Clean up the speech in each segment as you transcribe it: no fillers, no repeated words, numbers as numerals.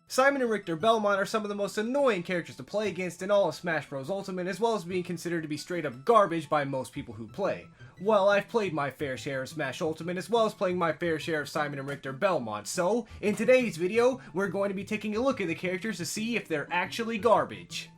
Simon and Richter Belmont are some of the most annoying characters to play against in all of Smash Bros. Ultimate, as well as being considered to be straight up garbage by most people who play. Well, I've played my fair share of Smash Ultimate, as well as playing my fair share of Simon and Richter Belmont, so in today's video, we're going to be taking a look at the characters to see if they're actually garbage.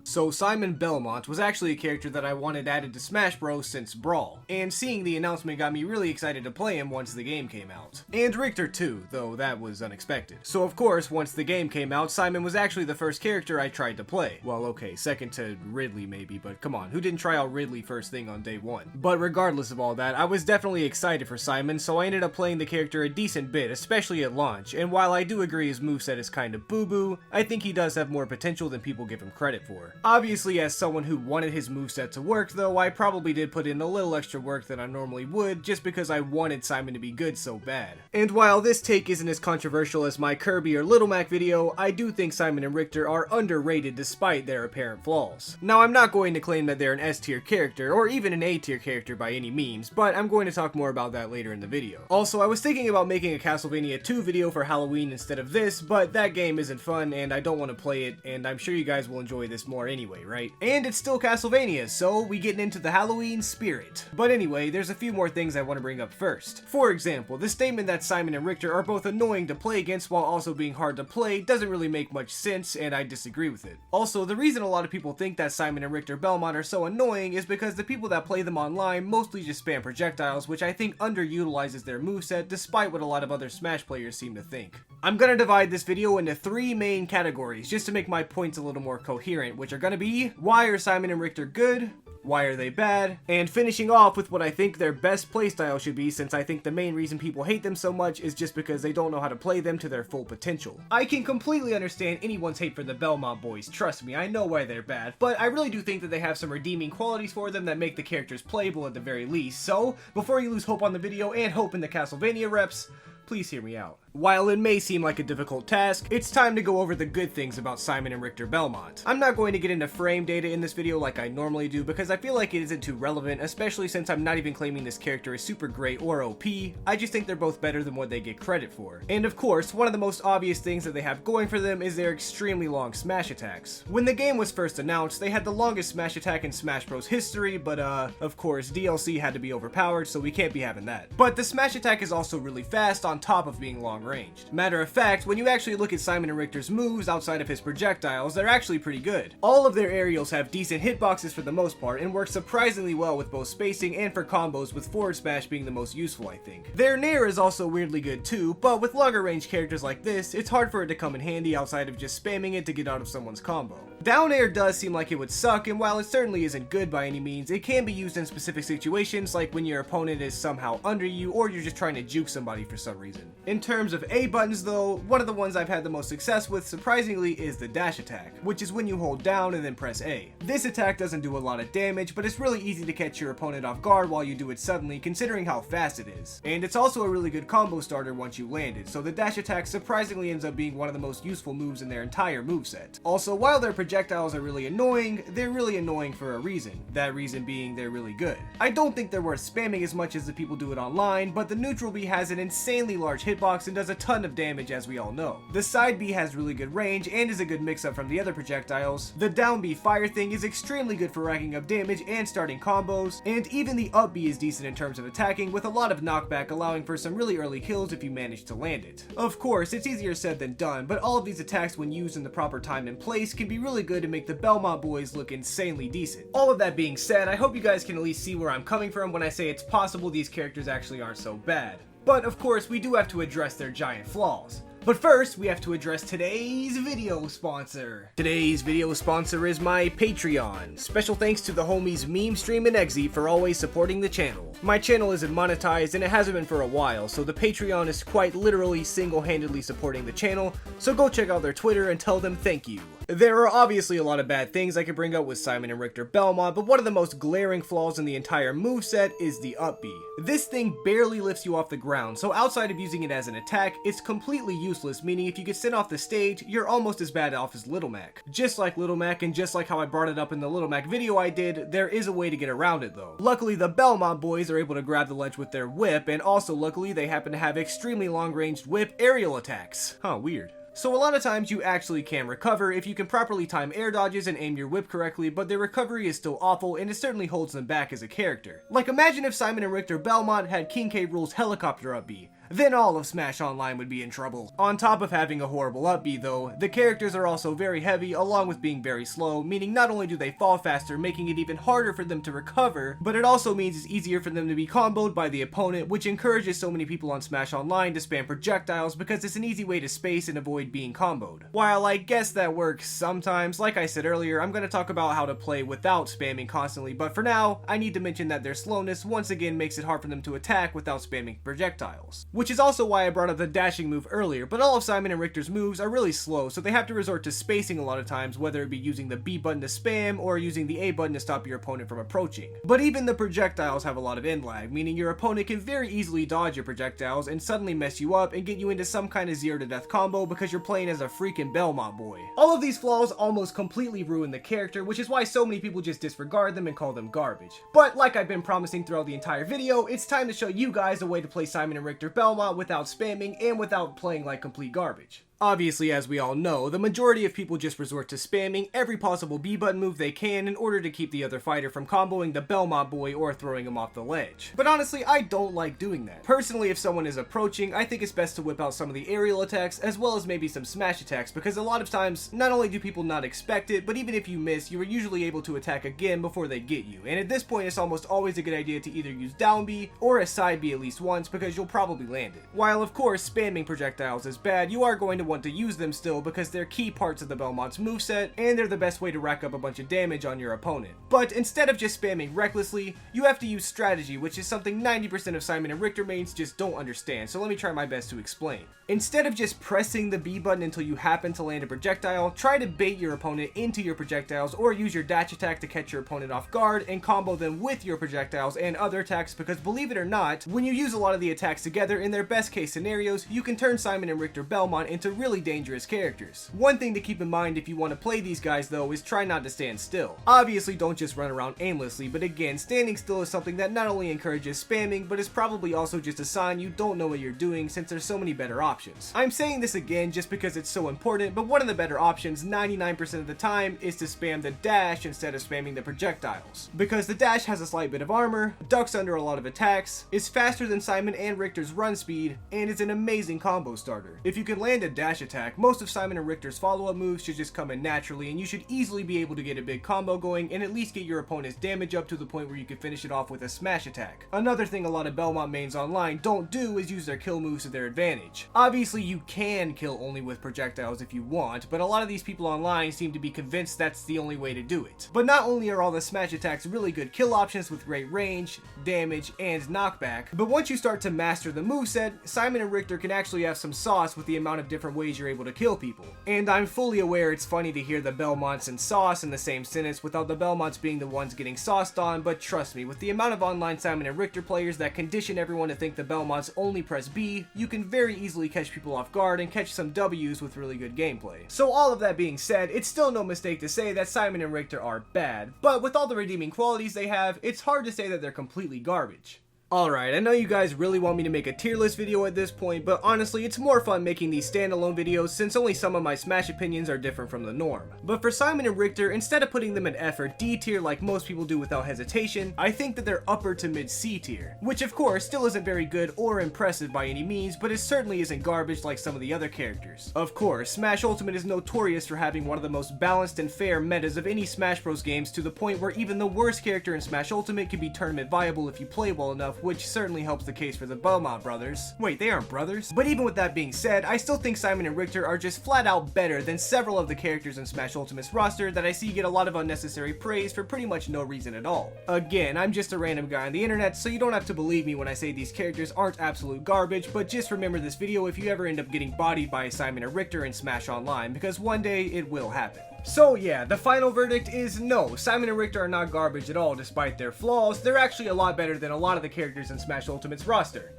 So Simon Belmont was actually a character that I wanted added to Smash Bros since Brawl, and seeing the announcement got me really excited to play him once the game came out. And Richter too, though that was unexpected. So of course, once the game came out, Simon was actually the first character I tried to play. Well, okay, second to Ridley maybe, but come on, who didn't try out Ridley first thing on day one? But regardless of all that, I was definitely excited for Simon, so I ended up playing the character a decent bit, especially at launch, and while I do agree his moveset is kinda boo-boo, I think he does have more potential than people give him credit for. Obviously, as someone who wanted his moveset to work, though, I probably did put in a little extra work than I normally would, just because I wanted Simon to be good so bad. And while this take isn't as controversial as my Kirby or Little Mac video, I do think Simon and Richter are underrated despite their apparent flaws. Now, I'm not going to claim that they're an S-tier character, or even an A-tier character by any means, but I'm going to talk more about that later in the video. Also, I was thinking about making a Castlevania 2 video for Halloween instead of this, but that game isn't fun, and I don't want to play it, and I'm sure you guys will enjoy this more anyway, right? And it's still Castlevania, so we getting into the Halloween spirit. But anyway, there's a few more things I want to bring up first. For example, the statement that Simon and Richter are both annoying to play against while also being hard to play doesn't really make much sense, and I disagree with it. Also, the reason a lot of people think that Simon and Richter Belmont are so annoying is because the people that play them online mostly just spam projectiles, which I think underutilizes their moveset despite what a lot of other Smash players seem to think. I'm gonna divide this video into three main categories just to make my points a little more coherent, which are gonna be: why are Simon and Richter good? Why are they bad? And finishing off with what I think their best playstyle should be, since I think the main reason people hate them so much is just because they don't know how to play them to their full potential. I can completely understand anyone's hate for the Belmont boys, trust me, I know why they're bad, but I really do think that they have some redeeming qualities for them that make the characters playable at the very least, so before you lose hope on the video and hope in the Castlevania reps, please hear me out. While it may seem like a difficult task, it's time to go over the good things about Simon and Richter Belmont. I'm not going to get into frame data in this video like I normally do because I feel like it isn't too relevant, especially since I'm not even claiming this character is super great or OP, I just think they're both better than what they get credit for. And of course, one of the most obvious things that they have going for them is their extremely long smash attacks. When the game was first announced, they had the longest smash attack in Smash Bros history, but of course, DLC had to be overpowered, so we can't be having that. But the smash attack is also really fast on top of being long ranged. Matter of fact, when you actually look at Simon and Richter's moves outside of his projectiles, they're actually pretty good. All of their aerials have decent hitboxes for the most part and work surprisingly well with both spacing and for combos, with forward smash being the most useful, I think. Their nair is also weirdly good too, but with longer range characters like this, it's hard for it to come in handy outside of just spamming it to get out of someone's combo. Down air does seem like it would suck, and while it certainly isn't good by any means, it can be used in specific situations like when your opponent is somehow under you or you're just trying to juke somebody for some reason. In terms of A buttons though, one of the ones I've had the most success with, surprisingly, is the dash attack, which is when you hold down and then press A. This attack doesn't do a lot of damage, but it's really easy to catch your opponent off guard while you do it suddenly, considering how fast it is. And it's also a really good combo starter once you land it, so the dash attack surprisingly ends up being one of the most useful moves in their entire moveset. Also, while their projectiles are really annoying, they're really annoying for a reason, that reason being they're really good. I don't think they're worth spamming as much as the people do it online, but the neutral B has an insanely large hitbox and does a ton of damage, as we all know. The side B has really good range and is a good mix-up from the other projectiles. The down B fire thing is extremely good for racking up damage and starting combos, and even the up B is decent in terms of attacking, with a lot of knockback allowing for some really early kills if you manage to land it. Of course, it's easier said than done, but all of these attacks, when used in the proper time and place, can be really good to make the Belmont boys look insanely decent. All of that being said, I hope you guys can at least see where I'm coming from when I say it's possible these characters actually aren't so bad. But of course, we do have to address their giant flaws. But first, we have to address today's video sponsor. Today's video sponsor is my Patreon. Special thanks to the homies Meme Stream and Exy for always supporting the channel. My channel isn't monetized and it hasn't been for a while, so the Patreon is quite literally single-handedly supporting the channel, so go check out their Twitter and tell them thank you. There are obviously a lot of bad things I could bring up with Simon and Richter Belmont, but one of the most glaring flaws in the entire moveset is the up B. This thing barely lifts you off the ground, so outside of using it as an attack, it's completely useless, meaning if you get sent off the stage, you're almost as bad off as Little Mac. Just like Little Mac, and just like how I brought it up in the Little Mac video I did, there is a way to get around it though. Luckily, the Belmont boys are able to grab the ledge with their whip, and also luckily they happen to have extremely long-ranged whip aerial attacks. Huh, weird. So a lot of times you actually can recover if you can properly time air dodges and aim your whip correctly, but their recovery is still awful and it certainly holds them back as a character. Like imagine if Simon and Richter Belmont had King K. Rool's helicopter up B. Then all of Smash Online would be in trouble. On top of having a horrible up B though, the characters are also very heavy along with being very slow, meaning not only do they fall faster, making it even harder for them to recover, but it also means it's easier for them to be comboed by the opponent, which encourages so many people on Smash Online to spam projectiles because it's an easy way to space and avoid being comboed. While I guess that works sometimes, like I said earlier, I'm going to talk about how to play without spamming constantly, but for now, I need to mention that their slowness once again makes it hard for them to attack without spamming projectiles. Which is also why I brought up the dashing move earlier, but all of Simon and Richter's moves are really slow, so they have to resort to spacing a lot of times, whether it be using the B button to spam or using the A button to stop your opponent from approaching. But even the projectiles have a lot of end lag, meaning your opponent can very easily dodge your projectiles and suddenly mess you up and get you into some kind of 0 to death combo because you're playing as a freaking Belmont boy. All of these flaws almost completely ruin the character, which is why so many people just disregard them and call them garbage. But like I've been promising throughout the entire video, it's time to show you guys a way to play Simon and Richter Belmont without spamming and without playing like complete garbage. Obviously, as we all know, the majority of people just resort to spamming every possible B button move they can in order to keep the other fighter from comboing the Belmont boy or throwing him off the ledge. But honestly, I don't like doing that. Personally, if someone is approaching, I think it's best to whip out some of the aerial attacks as well as maybe some smash attacks, because a lot of times, not only do people not expect it, but even if you miss, you are usually able to attack again before they get you. And at this point, it's almost always a good idea to either use down B or a side B at least once, because you'll probably land it. While of course, spamming projectiles is bad, you are going to want to use them still because they're key parts of the Belmont's moveset, and they're the best way to rack up a bunch of damage on your opponent. But instead of just spamming recklessly, you have to use strategy, which is something 90% of Simon and Richter mains just don't understand, so let me try my best to explain. Instead of just pressing the B button until you happen to land a projectile, try to bait your opponent into your projectiles or use your dash attack to catch your opponent off guard and combo them with your projectiles and other attacks, because believe it or not, when you use a lot of the attacks together in their best case scenarios, you can turn Simon and Richter Belmont into really dangerous characters. One thing to keep in mind if you want to play these guys though is try not to stand still. Obviously don't just run around aimlessly, but again, standing still is something that not only encourages spamming, but is probably also just a sign you don't know what you're doing since there's so many better options. I'm saying this again just because it's so important, but one of the better options 99% of the time is to spam the dash instead of spamming the projectiles. Because the dash has a slight bit of armor, ducks under a lot of attacks, is faster than Simon and Richter's run speed, and is an amazing combo starter. If you can land a dash attack, most of Simon and Richter's follow-up moves should just come in naturally, and you should easily be able to get a big combo going and at least get your opponent's damage up to the point where you can finish it off with a smash attack. Another thing a lot of Belmont mains online don't do is use their kill moves to their advantage. Obviously you can kill only with projectiles if you want, but a lot of these people online seem to be convinced that's the only way to do it. But not only are all the smash attacks really good kill options with great range, damage, and knockback, but once you start to master the moveset, Simon and Richter can actually have some sauce with the amount of different ways you're able to kill people. And I'm fully aware it's funny to hear the Belmonts and sauce in the same sentence without the Belmonts being the ones getting sauced on, but trust me, with the amount of online Simon and Richter players that condition everyone to think the Belmonts only press B, you can very easily catch people off guard and catch some W's with really good gameplay. So all of that being said, it's still no mistake to say that Simon and Richter are bad, but with all the redeeming qualities they have, it's hard to say that they're completely garbage. Alright, I know you guys really want me to make a tier list video at this point, but honestly, it's more fun making these standalone videos since only some of my Smash opinions are different from the norm. But for Simon and Richter, instead of putting them in F or D tier like most people do without hesitation, I think that they're upper to mid C tier, which of course still isn't very good or impressive by any means, but it certainly isn't garbage like some of the other characters. Of course, Smash Ultimate is notorious for having one of the most balanced and fair metas of any Smash Bros games, to the point where even the worst character in Smash Ultimate can be tournament viable if you play well enough, which certainly helps the case for the Belmont brothers. Wait, they aren't brothers? But even with that being said, I still think Simon and Richter are just flat out better than several of the characters in Smash Ultimate's roster that I see get a lot of unnecessary praise for pretty much no reason at all. Again, I'm just a random guy on the internet, so you don't have to believe me when I say these characters aren't absolute garbage, but just remember this video if you ever end up getting bodied by Simon or Richter in Smash Online, because one day it will happen. So yeah, the final verdict is no, Simon and Richter are not garbage at all despite their flaws. They're actually a lot better than a lot of the characters in Smash Ultimate's roster,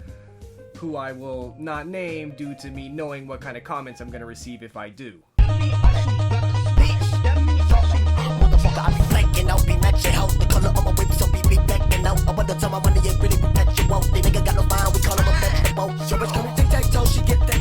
who I will not name due to me knowing what kind of comments I'm gonna receive if I do. She get that